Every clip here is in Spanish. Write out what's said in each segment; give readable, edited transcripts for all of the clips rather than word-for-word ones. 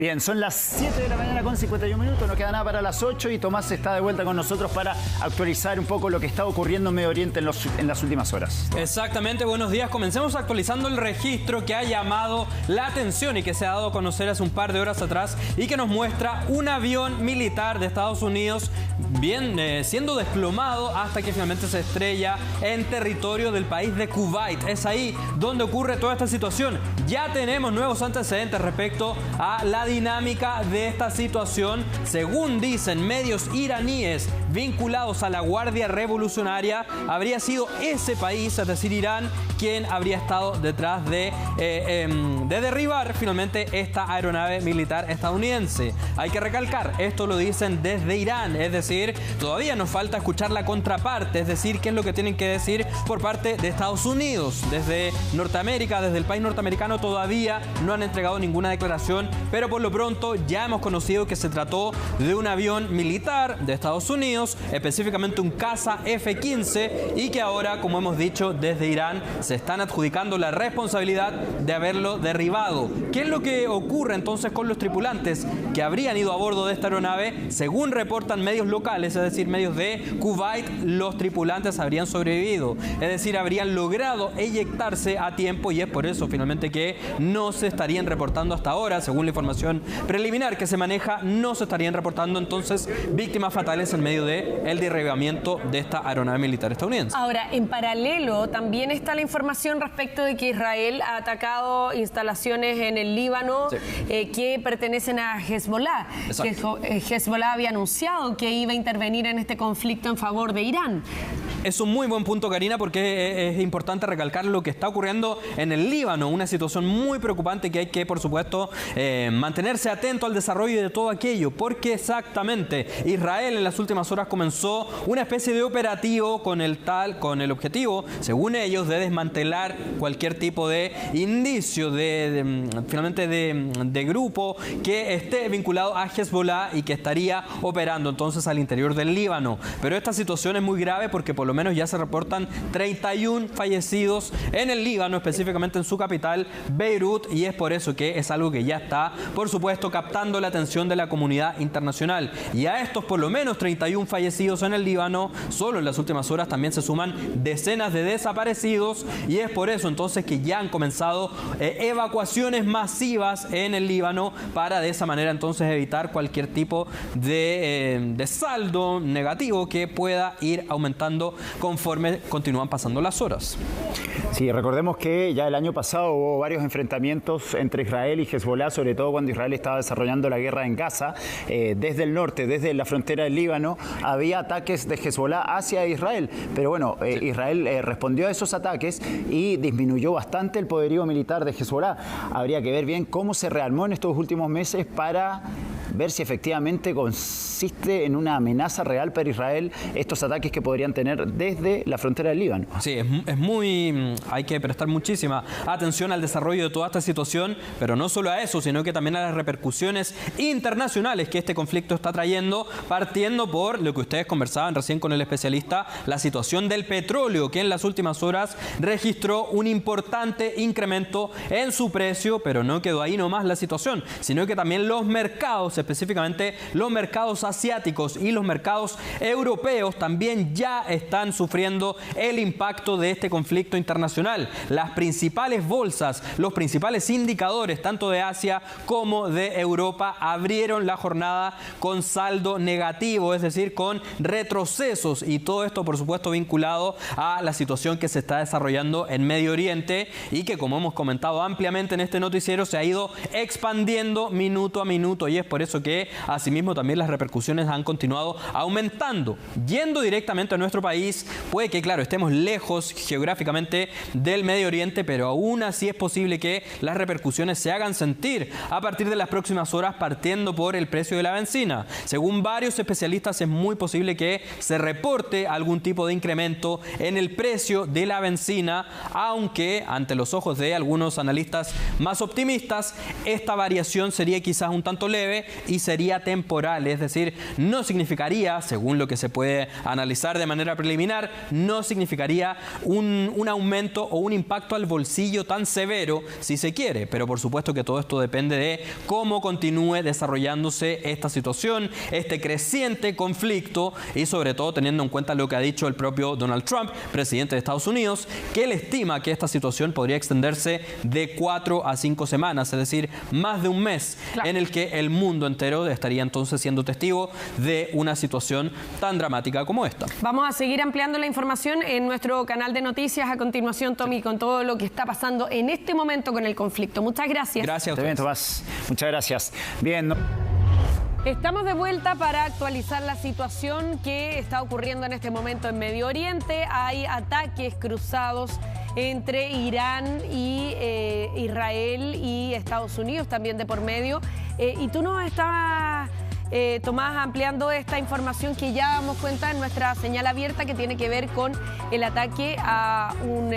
Bien, son las 7 de la mañana con 51 minutos, no queda nada para las 8 y Tomás está de vuelta con nosotros para actualizar un poco lo que está ocurriendo en Medio Oriente en las últimas horas. Exactamente, buenos días. Comencemos actualizando el registro que ha llamado la atención y que se ha dado a conocer hace un par de horas atrás y que nos muestra un avión militar de Estados Unidos siendo desplomado hasta que finalmente se estrella en territorio del país de Kuwait. Es ahí donde ocurre toda esta situación. Ya tenemos nuevos antecedentes respecto a la dinámica de esta situación. Según dicen medios iraníes vinculados a la Guardia Revolucionaria, habría sido ese país, es decir, Irán, quien habría estado detrás de derribar finalmente esta aeronave militar estadounidense. Hay que recalcar, esto lo dicen desde Irán, es decir, todavía nos falta escuchar la contraparte, es decir, qué es lo que tienen que decir por parte de Estados Unidos. Desde Norteamérica, desde el país norteamericano, todavía no han entregado ninguna declaración, pero por lo pronto ya hemos conocido que se trató de un avión militar de Estados Unidos, específicamente un caza F-15, y que ahora, como hemos dicho, desde Irán se están adjudicando la responsabilidad de haberlo derribado. ¿Qué es lo que ocurre entonces con los tripulantes que habrían ido a bordo de esta aeronave? Según reportan medios locales, es decir, medios de Kuwait, los tripulantes habrían sobrevivido, es decir, habrían logrado eyectarse a tiempo, y es por eso finalmente que no se estarían reportando hasta ahora, según la información preliminar que se maneja, no se estarían reportando entonces víctimas fatales en medio del derribamiento de esta aeronave militar estadounidense. Ahora, en paralelo, también está la información respecto de que Israel ha atacado instalaciones en el Líbano, sí, que pertenecen a Hezbollah. Hezbollah había anunciado que iba a intervenir en este conflicto en favor de Irán. Es un muy buen punto, Karina, porque es importante recalcar lo que está ocurriendo en el Líbano, una situación muy preocupante que hay que, por supuesto, mantenerse atento al desarrollo de todo aquello, porque exactamente Israel en las últimas horas comenzó una especie de operativo con el objetivo, según ellos, de desmantelar cualquier tipo de indicio finalmente de grupo que esté vinculado a Hezbollah y que estaría operando entonces al interior del Líbano. Pero esta situación es muy grave porque por lo menos ya se reportan 31 fallecidos en el Líbano, específicamente en su capital, Beirut, y es por eso que es algo que ya está, por supuesto, captando la atención de la comunidad internacional. Y a estos por lo menos 31 fallecidos en el Líbano, solo en las últimas horas también se suman decenas de desaparecidos, y es por eso entonces que ya han comenzado evacuaciones masivas en el Líbano para de esa manera entonces evitar cualquier tipo de saldo negativo que pueda ir aumentando conforme continúan pasando las horas. Sí, recordemos que ya el año pasado hubo varios enfrentamientos entre Israel y Hezbollah, sobre todo cuando Israel estaba desarrollando la guerra en Gaza. Desde el norte, desde la frontera del Líbano, había ataques de Hezbollah hacia Israel. Pero bueno, sí, Israel respondió a esos ataques y disminuyó bastante el poderío militar de Hezbollah. Habría que ver bien cómo se rearmó en estos últimos meses para ver si efectivamente consiste en una amenaza real para Israel estos ataques que podrían tener desde la frontera del Líbano. Sí, hay que prestar muchísima atención al desarrollo de toda esta situación, pero no solo a eso, sino que también a las repercusiones internacionales que este conflicto está trayendo, partiendo por lo que ustedes conversaban recién con el especialista, la situación del petróleo, que en las últimas horas registró un importante incremento en su precio, pero no quedó ahí nomás la situación, sino que también los mercados, específicamente los mercados asiáticos y los mercados europeos, también ya están sufriendo el impacto de este conflicto internacional. Las principales bolsas, los principales indicadores, tanto de Asia como de Europa, abrieron la jornada con saldo negativo, es decir, con retrocesos, y todo esto, por supuesto, vinculado a la situación que se está desarrollando en Medio Oriente y que, como hemos comentado ampliamente en este noticiero, se ha ido expandiendo minuto a minuto, y es por eso que asimismo también las repercusiones han continuado aumentando. Yendo directamente a nuestro país, puede que, claro, estemos lejos geográficamente del Medio Oriente, pero aún así es posible que las repercusiones se hagan sentir a partir de las próximas horas, partiendo por el precio de la benzina. Según varios especialistas, es muy posible que se reporte algún tipo de incremento en el precio de la benzina, aunque ante los ojos de algunos analistas más optimistas, esta variación sería quizás un tanto leve, y sería temporal, es decir, no significaría, según lo que se puede analizar de manera preliminar, no significaría un aumento o un impacto al bolsillo tan severo, si se quiere, pero por supuesto que todo esto depende de cómo continúe desarrollándose esta situación, este creciente conflicto y sobre todo teniendo en cuenta lo que ha dicho el propio Donald Trump, presidente de Estados Unidos, que él estima que esta situación podría extenderse de 4 a 5 semanas, es decir, más de un mes, en el que el mundo entero estaría entonces siendo testigo de una situación tan dramática como esta. Vamos a seguir ampliando la información en nuestro canal de noticias a continuación, Tommy, con todo lo que está pasando en este momento con el conflicto. Muchas gracias. Gracias a ustedes. Bien, Tomás. Muchas gracias. Bien. Estamos de vuelta para actualizar la situación que está ocurriendo en este momento en Medio Oriente. Hay ataques cruzados entre Irán y Israel y Estados Unidos también de por medio. Y tú nos estabas, Tomás, ampliando esta información que ya damos cuenta en nuestra señal abierta, que tiene que ver con el ataque a un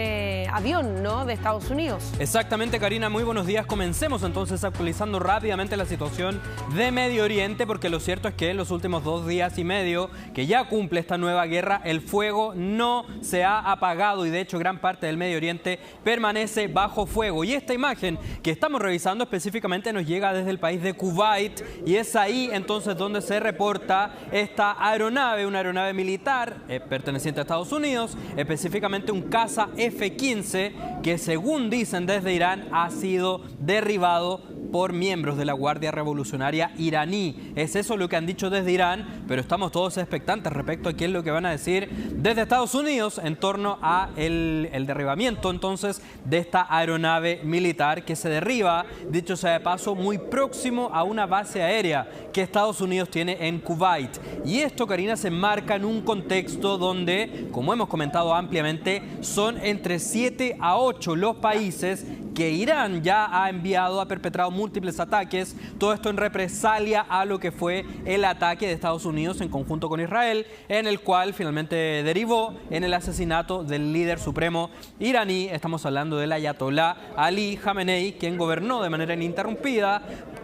avión, ¿no?, de Estados Unidos. Exactamente, Karina, muy buenos días. Comencemos entonces actualizando rápidamente la situación de Medio Oriente, porque lo cierto es que en los últimos 2 días y medio que ya cumple esta nueva guerra, el fuego no se ha apagado y de hecho gran parte del Medio Oriente permanece bajo fuego. Y esta imagen que estamos revisando específicamente nos llega desde el país de Kuwait y es ahí entonces donde se reporta esta aeronave, una aeronave militar perteneciente a Estados Unidos, específicamente un caza F-15 que según dicen desde Irán ha sido derribado por miembros de la Guardia Revolucionaria iraní. Es eso lo que han dicho desde Irán, pero estamos todos expectantes respecto a qué es lo que van a decir desde Estados Unidos en torno a el derribamiento entonces de esta aeronave militar que se derriba, dicho sea de paso, muy próximo a una base aérea que Estados Unidos tiene en Kuwait. Y esto, Karina, se enmarca en un contexto donde, como hemos comentado ampliamente, son entre 7 a 8 los países que Irán ya ha enviado, ha perpetrado múltiples ataques, todo esto en represalia a lo que fue el ataque de Estados Unidos en conjunto con Israel, en el cual finalmente derivó en el asesinato del líder supremo iraní. Estamos hablando del ayatolá Ali Khamenei, quien gobernó de manera ininterrumpida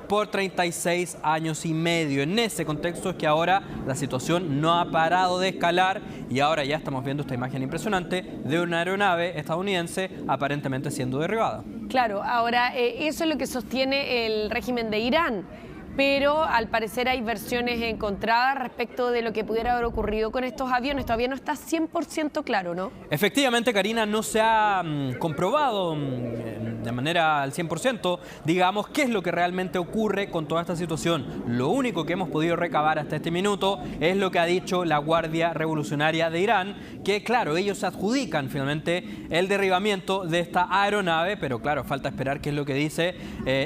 por 36 años y medio. En ese contexto es que ahora la situación no ha parado de escalar y ahora ya estamos viendo esta imagen impresionante de una aeronave estadounidense aparentemente siendo derribada. Claro, ahora eso es lo que sostiene el régimen de Irán, pero al parecer hay versiones encontradas respecto de lo que pudiera haber ocurrido con estos aviones. Todavía no está 100% claro, ¿no? Efectivamente, Karina, no se ha comprobado de manera al 100%, digamos, qué es lo que realmente ocurre con toda esta situación. Lo único que hemos podido recabar hasta este minuto es lo que ha dicho la Guardia Revolucionaria de Irán, que claro, ellos adjudican finalmente el derribamiento de esta aeronave, pero claro, falta esperar qué es lo que dice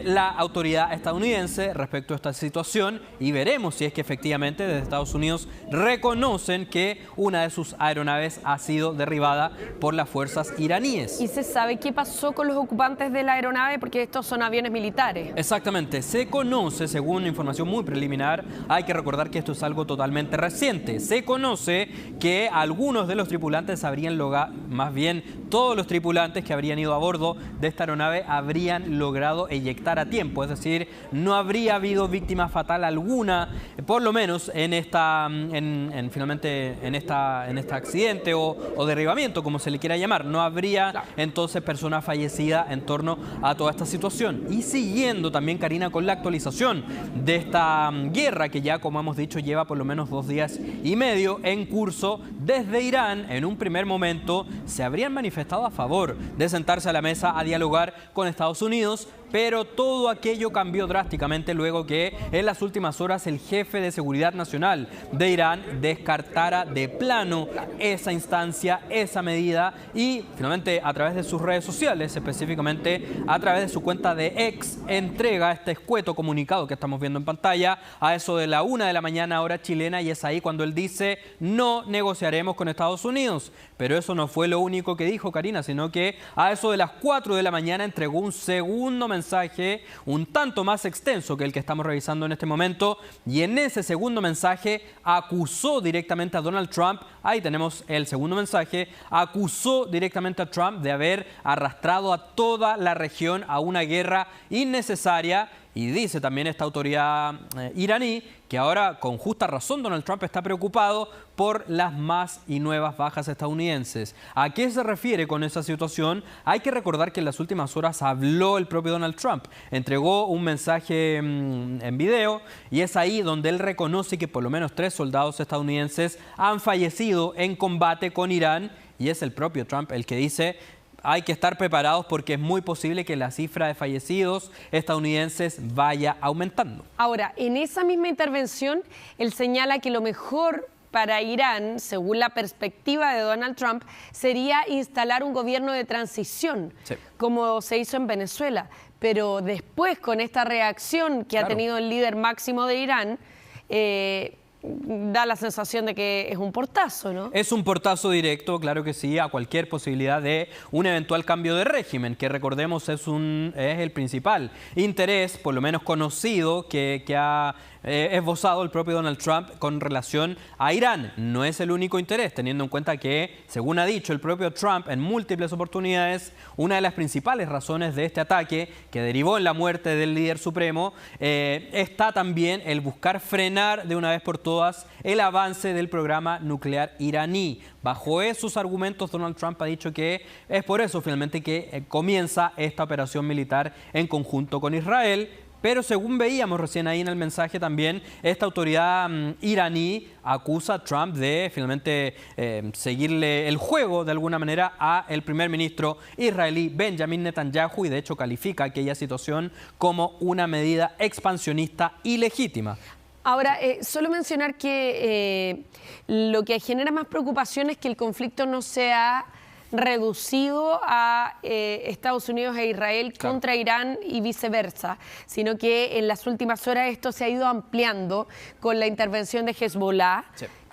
la autoridad estadounidense respecto a esta situación y veremos si es que efectivamente desde Estados Unidos reconocen que una de sus aeronaves ha sido derribada por las fuerzas iraníes. ¿Y se sabe qué pasó con los ocupantes de la aeronave? Porque estos son aviones militares. Exactamente, se conoce, según información muy preliminar, hay que recordar que esto es algo totalmente reciente, se conoce que algunos de los tripulantes habrían logrado, más bien todos los tripulantes que habrían ido a bordo de esta aeronave habrían logrado eyectar a tiempo, es decir, no habría habido víctima fatal alguna, por lo menos en esta, finalmente en este accidente o derribamiento, como se le quiera llamar. No habría entonces persona fallecida en torno a toda esta situación. Y siguiendo también, Karina, con la actualización de esta guerra que ya, como hemos dicho, lleva por lo menos 2 días y medio en curso, desde Irán, en un primer momento, se habrían manifestado a favor de sentarse a la mesa a dialogar con Estados Unidos, pero todo aquello cambió drásticamente luego que en las últimas horas el jefe de Seguridad Nacional de Irán descartara de plano esa instancia, esa medida y finalmente a través de sus redes sociales, específicamente a través de su cuenta de X, entrega este escueto comunicado que estamos viendo en pantalla a eso de la 1 de la mañana hora chilena y es ahí cuando él dice no negociaremos con Estados Unidos. Pero eso no fue lo único que dijo, Karina, sino que a eso de las 4 de la mañana entregó un segundo mensaje un tanto más extenso que el que estamos revisando en este momento y en ese segundo mensaje acusó directamente a Donald Trump, ahí tenemos el segundo mensaje, acusó directamente a Trump de haber arrastrado a toda la región a una guerra innecesaria Y dice también esta autoridad iraní que ahora, con justa razón, Donald Trump está preocupado por las más y nuevas bajas estadounidenses. ¿A qué se refiere con esa situación? Hay que recordar que en las últimas horas habló el propio Donald Trump. Entregó un mensaje en video y es ahí donde él reconoce que por lo menos 3 soldados estadounidenses han fallecido en combate con Irán. Y es el propio Trump el que dice: hay que estar preparados porque es muy posible que la cifra de fallecidos estadounidenses vaya aumentando. Ahora, en esa misma intervención, él señala que lo mejor para Irán, según la perspectiva de Donald Trump, sería instalar un gobierno de transición, como se hizo en Venezuela. Pero después, con esta reacción que ha tenido el líder máximo de Irán, da la sensación de que es un portazo, ¿no? Es un portazo directo, claro que sí, a cualquier posibilidad de un eventual cambio de régimen, que recordemos es el principal interés, por lo menos conocido, que ha esbozado el propio Donald Trump con relación a Irán. No es el único interés, teniendo en cuenta que, según ha dicho el propio Trump en múltiples oportunidades, una de las principales razones de este ataque, que derivó en la muerte del líder supremo, está también el buscar frenar de una vez por todas el avance del programa nuclear iraní. Bajo esos argumentos, Donald Trump ha dicho que es por eso finalmente que comienza esta operación militar en conjunto con Israel. Pero según veíamos recién ahí en el mensaje también, esta autoridad iraní acusa a Trump de finalmente seguirle el juego de alguna manera a el primer ministro israelí Benjamin Netanyahu, y de hecho califica aquella situación como una medida expansionista ilegítima. Ahora, solo mencionar que lo que genera más preocupación es que el conflicto no sea reducido a Estados Unidos e Israel contra Irán y viceversa, sino que en las últimas horas esto se ha ido ampliando con la intervención de Hezbollah,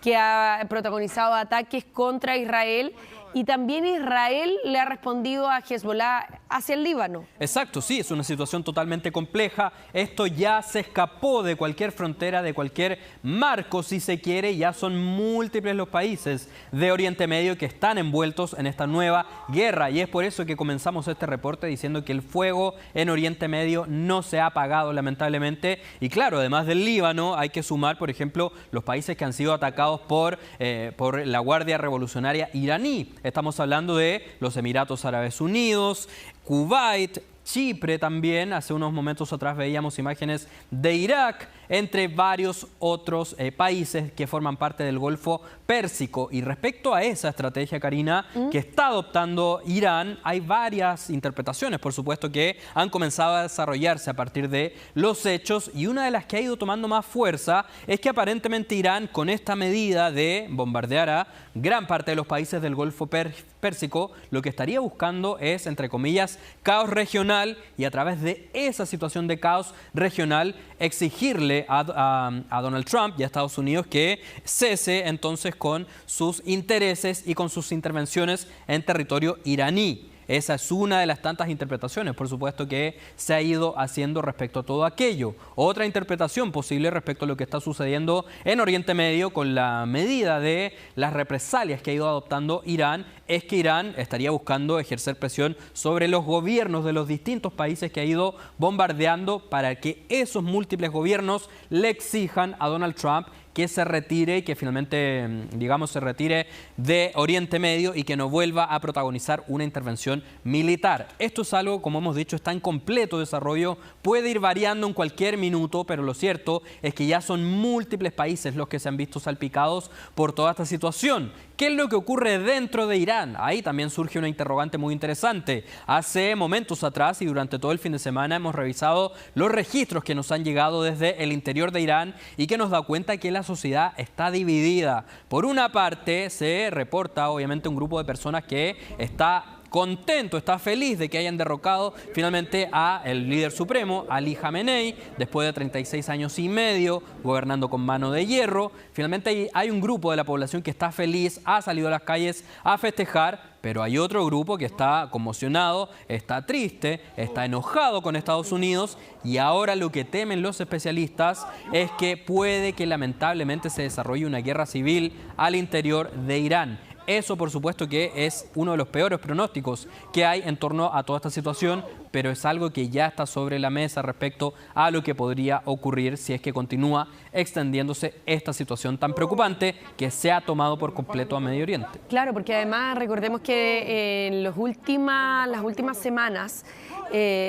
que ha protagonizado ataques contra Israel, y también Israel le ha respondido a Hezbollah hacia el Líbano. Exacto, sí, es una situación totalmente compleja. Esto ya se escapó de cualquier frontera, de cualquier marco, si se quiere. Ya son múltiples los países de Oriente Medio que están envueltos en esta nueva guerra. Y es por eso que comenzamos este reporte diciendo que el fuego en Oriente Medio no se ha apagado, lamentablemente. Y claro, además del Líbano, hay que sumar, por ejemplo, los países que han sido atacados por la Guardia Revolucionaria iraní. Estamos hablando de los Emiratos Árabes Unidos, Kuwait, Chipre también. Hace unos momentos atrás veíamos imágenes de Irak, entre varios otros países que forman parte del Golfo Pérsico. Y respecto a esa estrategia, Karina, que está adoptando Irán, hay varias interpretaciones, por supuesto, que han comenzado a desarrollarse a partir de los hechos, y una de las que ha ido tomando más fuerza es que aparentemente Irán, con esta medida de bombardear a gran parte de los países del Golfo Pérsico, lo que estaría buscando es, entre comillas, caos regional, y a través de esa situación de caos regional exigirle a Donald Trump y a Estados Unidos que cese entonces con sus intereses y con sus intervenciones en territorio iraní. Esa es una de las tantas interpretaciones, por supuesto, que se ha ido haciendo respecto a todo aquello. Otra interpretación posible respecto a lo que está sucediendo en Oriente Medio con la medida de las represalias que ha ido adoptando Irán, es que Irán estaría buscando ejercer presión sobre los gobiernos de los distintos países que ha ido bombardeando para que esos múltiples gobiernos le exijan a Donald Trump que se retire y que finalmente, digamos, se retire de Oriente Medio y que no vuelva a protagonizar una intervención militar. Esto es algo, como hemos dicho, está en completo desarrollo, puede ir variando en cualquier minuto, pero lo cierto es que ya son múltiples países los que se han visto salpicados por toda esta situación. ¿Qué es lo que ocurre dentro de Irán? Ahí también surge una interrogante muy interesante. Hace momentos atrás y durante todo el fin de semana hemos revisado los registros que nos han llegado desde el interior de Irán y que nos da cuenta que la sociedad está dividida. Por una parte, se reporta obviamente un grupo de personas que está contento, está feliz de que hayan derrocado finalmente a el líder supremo, Ali Khamenei, después de 36 años y medio gobernando con mano de hierro. Finalmente hay un grupo de la población que está feliz, ha salido a las calles a festejar, pero hay otro grupo que está conmocionado, está triste, está enojado con Estados Unidos, y ahora lo que temen los especialistas es que puede que lamentablemente se desarrolle una guerra civil al interior de Irán. Eso, por supuesto, que es uno de los peores pronósticos que hay en torno a toda esta situación, pero es algo que ya está sobre la mesa respecto a lo que podría ocurrir si es que continúa extendiéndose esta situación tan preocupante que se ha tomado por completo a Medio Oriente. Claro, porque además recordemos que en las últimas semanas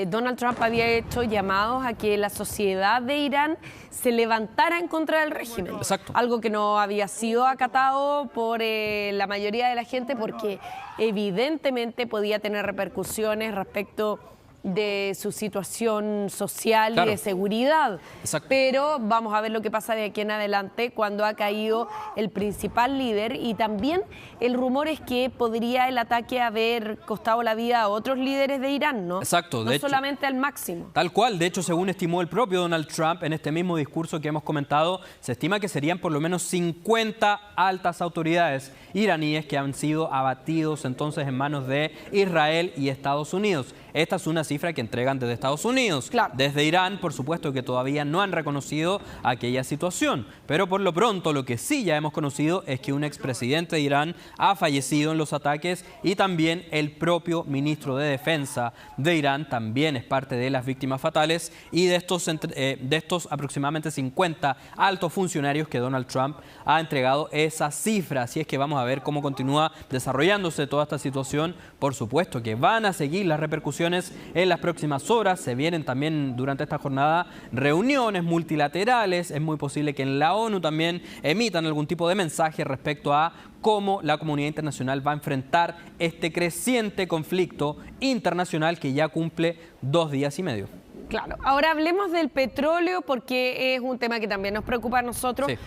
Donald Trump había hecho llamados a que la sociedad de Irán se levantara en contra del régimen. Exacto. Algo que no había sido acatado por la mayoría de la gente porque evidentemente podía tener repercusiones respecto de su situación social y de seguridad. Exacto. Pero vamos a ver lo que pasa de aquí en adelante cuando ha caído el principal líder, y también el rumor es que podría el ataque haber costado la vida a otros líderes de Irán, ¿no? Exacto. No solamente al máximo. Tal cual. De hecho, según estimó el propio Donald Trump en este mismo discurso que hemos comentado, se estima que serían por lo menos 50 altas autoridades iraníes que han sido abatidos entonces en manos de Israel y Estados Unidos. Esta es una cifra que entregan desde Estados Unidos. Claro. Desde Irán, por supuesto que todavía no han reconocido aquella situación. Pero por lo pronto, lo que sí ya hemos conocido es que un expresidente de Irán ha fallecido en los ataques, y también el propio ministro de Defensa de Irán también es parte de las víctimas fatales, y de estos aproximadamente 50 altos funcionarios que Donald Trump ha entregado esa cifra. Así es que vamos a ver cómo continúa desarrollándose toda esta situación. Por supuesto que van a seguir las repercusiones en las próximas horas. Se vienen también durante esta jornada reuniones multilaterales. Es muy posible que en la ONU también emitan algún tipo de mensaje respecto a cómo la comunidad internacional va a enfrentar este creciente conflicto internacional que ya cumple 2 días y medio. Claro. Ahora hablemos del petróleo, porque es un tema que también nos preocupa a nosotros. Sí.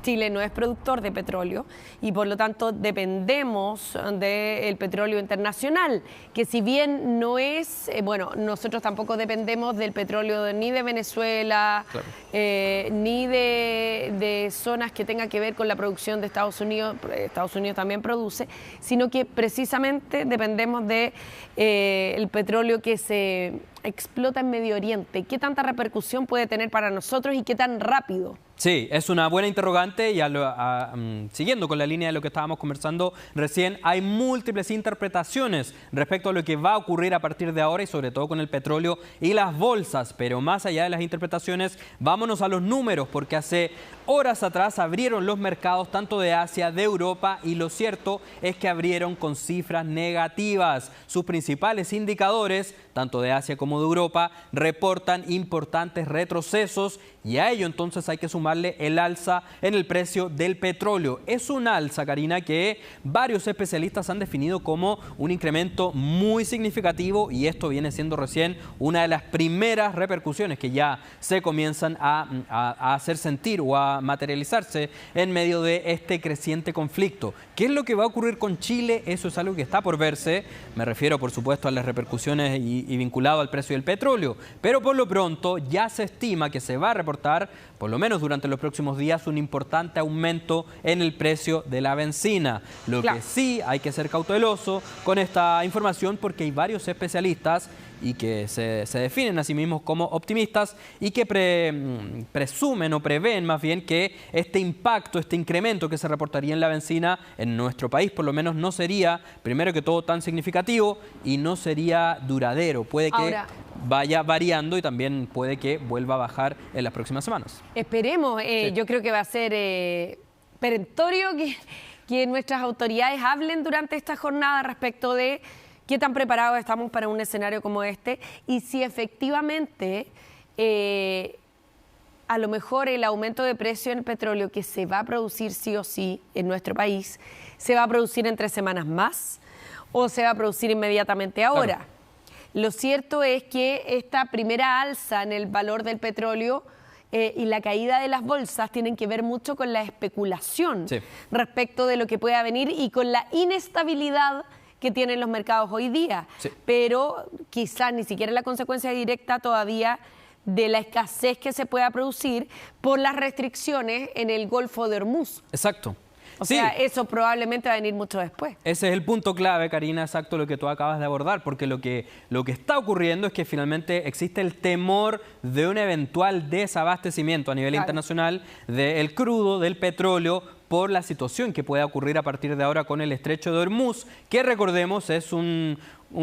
Chile no es productor de petróleo y por lo tanto dependemos del petróleo internacional, que si bien no es, nosotros tampoco dependemos del petróleo ni de Venezuela, Claro. Ni de zonas que tengan que ver con la producción de Estados Unidos. Estados Unidos también produce, sino que precisamente dependemos de el petróleo que se explota en Medio Oriente. ¿Qué tanta repercusión puede tener para nosotros y qué tan rápido? Sí, es una buena interrogante, y siguiendo con la línea de lo que estábamos conversando recién, hay múltiples interpretaciones respecto a lo que va a ocurrir a partir de ahora, y sobre todo con el petróleo y las bolsas. Pero más allá de las interpretaciones, vámonos a los números, porque hace horas atrás abrieron los mercados tanto de Asia, de Europa, y lo cierto es que abrieron con cifras negativas. Sus principales indicadores, tanto de Asia como de Europa, reportan importantes retrocesos, y a ello entonces hay que sumarle el alza en el precio del petróleo. Es un alza, Karina, que varios especialistas han definido como un incremento muy significativo, y esto viene siendo recién una de las primeras repercusiones que ya se comienzan a hacer sentir o a materializarse en medio de este creciente conflicto. ¿Qué es lo que va a ocurrir con Chile? Eso es algo que está por verse. Me refiero, por supuesto, a las repercusiones y vinculado al precio del petróleo. Pero por lo pronto ya se estima que se va a reportar, por lo menos durante los próximos días, un importante aumento en el precio de la benzina. Lo que sí hay que ser cauteloso con esta información, porque hay varios especialistas y que se definen a sí mismos como optimistas, y que presumen o prevén más bien que este impacto, este incremento que se reportaría en la benzina en nuestro país por lo menos no sería, primero que todo, tan significativo, y no sería duradero. Puede que vaya variando, y también puede que vuelva a bajar en las próximas semanas. Esperemos. Sí. Yo creo que va a ser perentorio que nuestras autoridades hablen durante esta jornada respecto de qué tan preparados estamos para un escenario como este, y si efectivamente a lo mejor el aumento de precio en el petróleo que se va a producir sí o sí en nuestro país, se va a producir en 3 semanas más o se va a producir inmediatamente ahora. Claro. Lo cierto es que esta primera alza en el valor del petróleo y la caída de las bolsas tienen que ver mucho con la especulación respecto de lo que pueda venir y con la inestabilidad que tienen los mercados hoy día, pero quizás ni siquiera la consecuencia directa todavía de la escasez que se pueda producir por las restricciones en el Golfo de Hormuz. Exacto. O sea, eso probablemente va a venir mucho después. Ese es el punto clave, Karina, exacto lo que tú acabas de abordar, porque lo que está ocurriendo es que finalmente existe el temor de un eventual desabastecimiento a nivel internacional del crudo, del petróleo, por la situación que pueda ocurrir a partir de ahora con el estrecho de Hormuz, que recordemos es un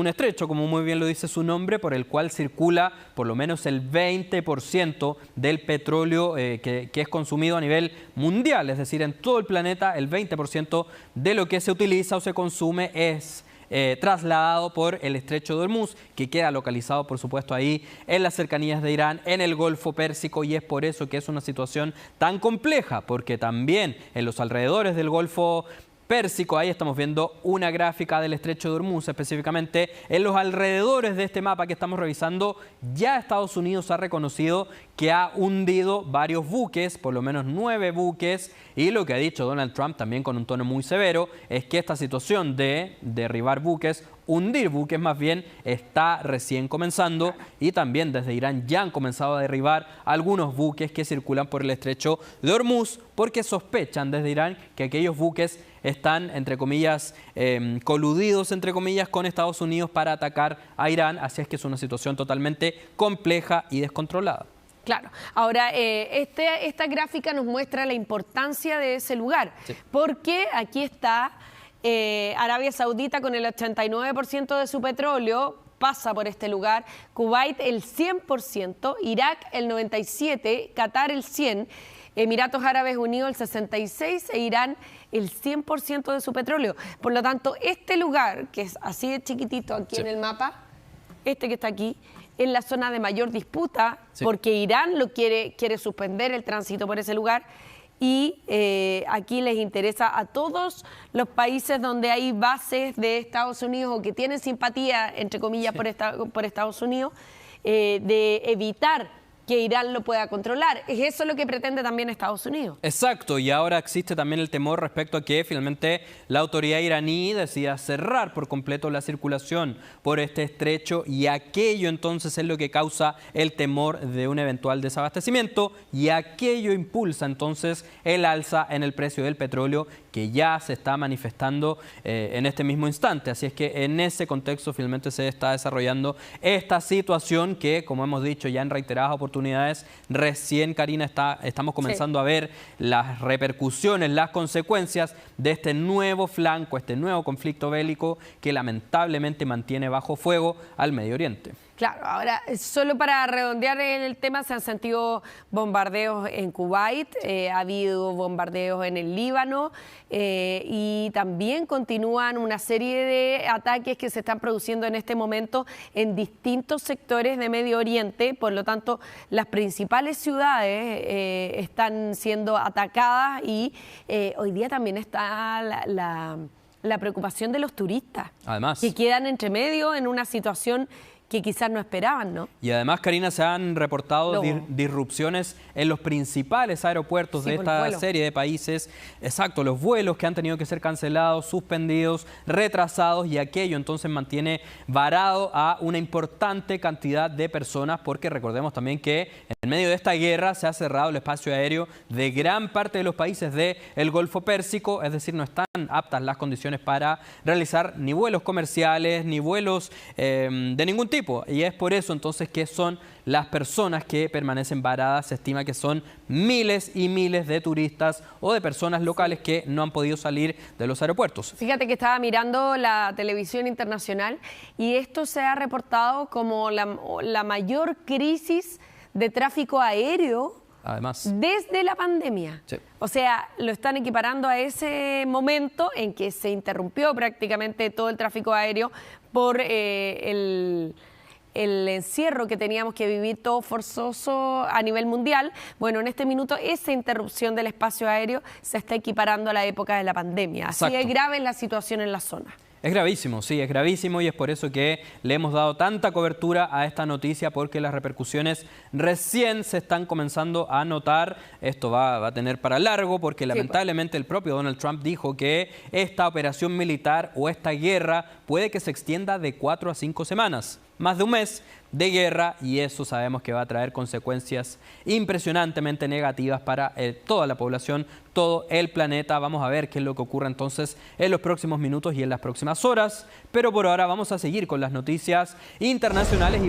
estrecho, como muy bien lo dice su nombre, por el cual circula por lo menos el 20% del petróleo que es consumido a nivel mundial, es decir, en todo el planeta el 20% de lo que se utiliza o se consume es trasladado por el estrecho de Hormuz, que queda localizado, por supuesto, ahí en las cercanías de Irán, en el Golfo Pérsico, y es por eso que es una situación tan compleja, porque también en los alrededores del Golfo Pérsico, ahí estamos viendo una gráfica del estrecho de Hormuz, específicamente en los alrededores de este mapa que estamos revisando, ya Estados Unidos ha reconocido que ha hundido varios buques, por lo menos 9 buques, y lo que ha dicho Donald Trump también con un tono muy severo es que esta situación de derribar buques, hundir buques más bien, está recién comenzando, y también desde Irán ya han comenzado a derribar algunos buques que circulan por el estrecho de Hormuz, porque sospechan desde Irán que aquellos buques están, entre comillas, coludidos, entre comillas, con Estados Unidos para atacar a Irán. Así es que es una situación totalmente compleja y descontrolada. Claro. Ahora, esta gráfica nos muestra la importancia de ese lugar, sí, porque aquí está Arabia Saudita con el 89% de su petróleo, pasa por este lugar, Kuwait el 100%, Irak el 97%, Qatar el 100%, Emiratos Árabes Unidos el 66% e Irán el 100% de su petróleo. Por lo tanto, este lugar, que es así de chiquitito aquí, sí, en el mapa, este que está aquí, es la zona de mayor disputa, sí, porque Irán quiere suspender el tránsito por ese lugar, y aquí les interesa a todos los países donde hay bases de Estados Unidos o que tienen simpatía, entre comillas, sí, por Estados Unidos, de evitar que Irán lo pueda controlar. Es eso lo que pretende también Estados Unidos. Exacto, y ahora existe también el temor respecto a que finalmente la autoridad iraní decida cerrar por completo la circulación por este estrecho, y aquello entonces es lo que causa el temor de un eventual desabastecimiento, y aquello impulsa entonces el alza en el precio del petróleo, que ya se está manifestando en este mismo instante. Así es que en ese contexto finalmente se está desarrollando esta situación que, como hemos dicho ya en reiteradas oportunidades, recién, Karina, estamos comenzando, sí, a ver las repercusiones, las consecuencias de este nuevo flanco, este nuevo conflicto bélico que lamentablemente mantiene bajo fuego al Medio Oriente. Claro, ahora, solo para redondear en el tema, se han sentido bombardeos en Kuwait, ha habido bombardeos en el Líbano, y también continúan una serie de ataques que se están produciendo en este momento en distintos sectores de Medio Oriente. Por lo tanto, las principales ciudades están siendo atacadas, y hoy día también está la preocupación de los turistas, además, que quedan entre medio en una situación que quizás no esperaban, ¿no? Y además, Karina, se han reportado disrupciones en los principales aeropuertos, sí, de esta serie de países. Exacto, los vuelos que han tenido que ser cancelados, suspendidos, retrasados, y aquello entonces mantiene varado a una importante cantidad de personas, porque recordemos también que en medio de esta guerra se ha cerrado el espacio aéreo de gran parte de los países del Golfo Pérsico, es decir, no están aptas las condiciones para realizar ni vuelos comerciales, ni vuelos de ningún tipo. Y es por eso entonces que son las personas que permanecen varadas. Se estima que son miles y miles de turistas o de personas locales que no han podido salir de los aeropuertos. Fíjate que estaba mirando la televisión internacional y esto se ha reportado como la mayor crisis de tráfico aéreo, además, desde la pandemia. Sí. O sea, lo están equiparando a ese momento en que se interrumpió prácticamente todo el tráfico aéreo por el encierro que teníamos que vivir todo forzoso a nivel mundial. Bueno, en este minuto esa interrupción del espacio aéreo se está equiparando a la época de la pandemia. Exacto. Así es grave la situación en la zona. Es gravísimo, sí, es gravísimo, y es por eso que le hemos dado tanta cobertura a esta noticia, porque las repercusiones recién se están comenzando a notar. Esto va a tener para largo, porque lamentablemente el propio Donald Trump dijo que esta operación militar o esta guerra puede que se extienda de 4 a 5 semanas. Más de un mes de guerra, y eso sabemos que va a traer consecuencias impresionantemente negativas para toda la población, todo el planeta. Vamos a ver qué es lo que ocurre entonces en los próximos minutos y en las próximas horas, pero por ahora vamos a seguir con las noticias internacionales.